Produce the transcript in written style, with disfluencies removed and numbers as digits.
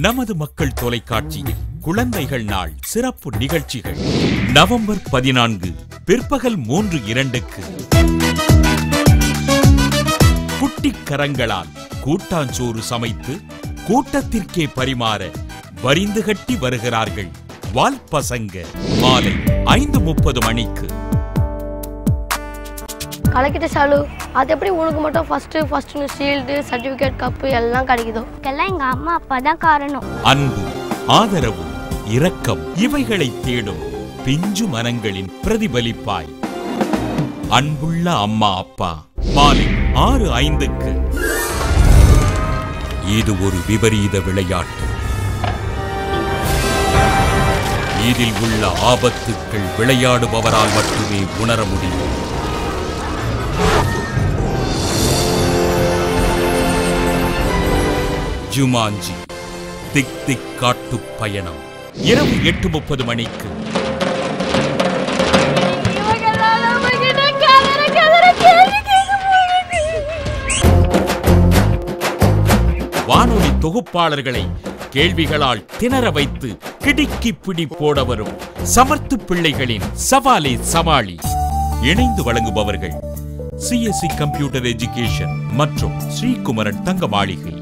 நமது மக்கள் தொலைக்காட்சியில் குழந்தைகள் நாள் சிறப்பு நிகழ்ச்சிகள் நவம்பர் 14 பிற்பகல் 3:02க்கு குட்டிக் கரங்களால் கூட்டாஞ்சோறு சமைத்து கூட்டத்திற்கே பரிமாற வரிந்து கட்டி வருகிறார்கள் வால்பசங்க. மாலை 5:30 மணிக்கு. கலக்கிட்ட சாலு, அது எப்படி உனக்கு மட்டும் ஃபர்ஸ்ட் ஷீல்டு சர்டிஃபிகேட் கப்பு எல்லாம் கிடைக்குதோ? எல்லாம் எங்க அம்மா அப்பா தான் காரணம். அன்பு, ஆதரவு, இரக்கம் இவைகளை தேடும் பிஞ்சு மனங்களின் பிரதிபலிப்பாய் அன்புள்ள அம்மா அப்பா. மாலை 6:05க்கு. இது ஒரு விபரீத விளையாட்டு. இதில் உள்ள ஆபத்துக்கள் விளையாடுபவரால் மட்டுமே உணர முடியும். ஜுமான்ஜி திக் திக் காட்டு பயணம் இரவு 8:30 மணிக்கு. வானொலி தொகுப்பாளர்களை கேள்விகளால் திணற வைத்து கிடுக்கி பிடி போட வரும் சமர்த்து பிள்ளைகளின் சவாலே சமாளி. இணைந்து வழங்குபவர்கள் CSC கம்ப்யூட்டர் எஜுகேஷன் மற்றும் ஸ்ரீகுமரன் தங்க மாளிகை.